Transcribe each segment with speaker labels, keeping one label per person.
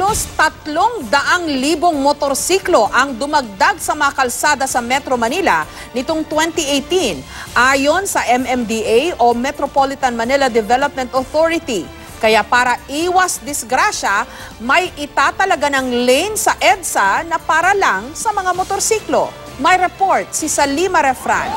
Speaker 1: Halos 300,000 motorsiklo ang dumagdag sa mga kalsada sa Metro Manila nitong 2018 ayon sa MMDA o Metropolitan Manila Development Authority. Kaya para iwas disgrasya, may itatalaga ng lane sa EDSA na para lang sa mga motorsiklo. May report si Salima Refran.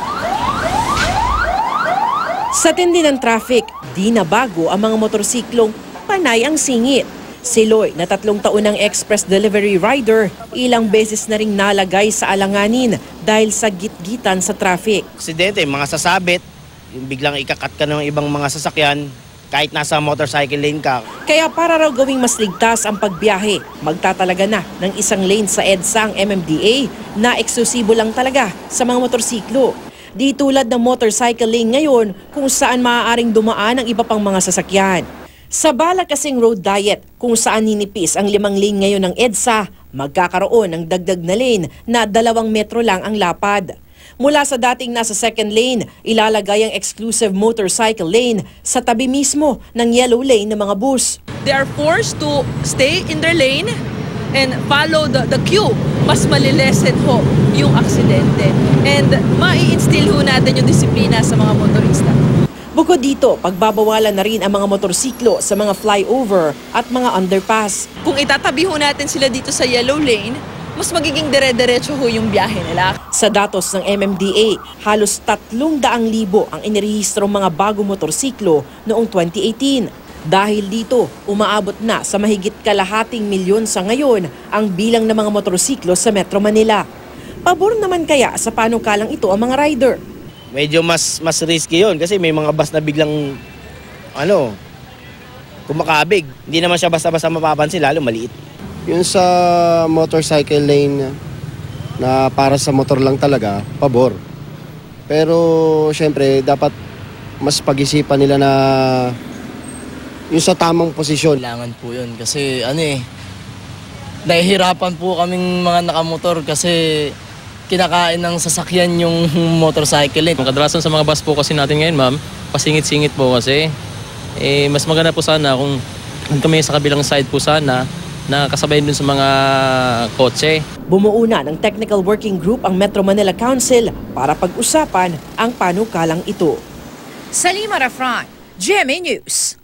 Speaker 2: Sa tindi ng traffic, di na bago ang mga motorsiklong panay ang singit. Si Loy na 3 taon ng express delivery rider, ilang beses na ring nalagay sa alanganin dahil sa gitgitan sa traffic.
Speaker 3: Aksidente, mga sasabit, yung biglang ikakat ka ng ibang mga sasakyan, kahit nasa motorcycle lane ka.
Speaker 2: Kaya para raw gawing mas ligtas ang pagbiyahe, magtatalaga na ng isang lane sa EDSA ang MMDA na eksklusibo lang talaga sa mga motorsiklo. Di tulad ng motorcycle lane ngayon kung saan maaaring dumaan ang iba pang mga sasakyan. Sa balak kasing road diet kung saan ninipis ang 5 lane ngayon ng EDSA, magkakaroon ng dagdag na lane na 2 metro lang ang lapad. Mula sa dating nasa 2nd lane, ilalagay ang exclusive motorcycle lane sa tabi mismo ng yellow lane ng mga bus.
Speaker 4: They are forced to stay in their lane and follow the queue. Mas malilesen ho yung aksidente. And mai-instill ho natin yung disiplina sa mga motorista.
Speaker 2: Bukod dito, pagbabawalan na rin ang mga motorsiklo sa mga flyover at mga underpass.
Speaker 4: Kung itatabi ho natin sila dito sa yellow lane, mas magiging dire-diretso ho yung biyahe nila.
Speaker 2: Sa datos ng MMDA, halos 300,000 ang inirehistrong mga bagong motorsiklo noong 2018. Dahil dito, umaabot na sa mahigit 250,000 sa ngayon ang bilang ng mga motorsiklo sa Metro Manila. Pabor naman kaya sa panukalang ito ang mga rider?
Speaker 3: Medyo mas risky yun kasi may mga bus na biglang kumakabig. Hindi naman siya basta-basta mapapansin, lalo maliit.
Speaker 5: Yung sa motorcycle lane na para sa motor lang talaga, pabor. Pero syempre dapat mas pag-isipan nila na yung sa tamang posisyon.
Speaker 6: Kailangan po yun kasi nahihirapan po kaming mga nakamotor kasi kinakain ng sasakyan yung motorcycle lane.
Speaker 7: Kadalasan sa mga bus po kasi natin ngayon, ma'am, pasingit-singit po kasi. Mas maganda po sana kung kami sa kabilang side po sana na kasabay dun sa mga kotse.
Speaker 2: Bumuo na ng Technical Working Group ang Metro Manila Council para pag-usapan ang panukalang ito.
Speaker 1: Salima Refran, GMA News.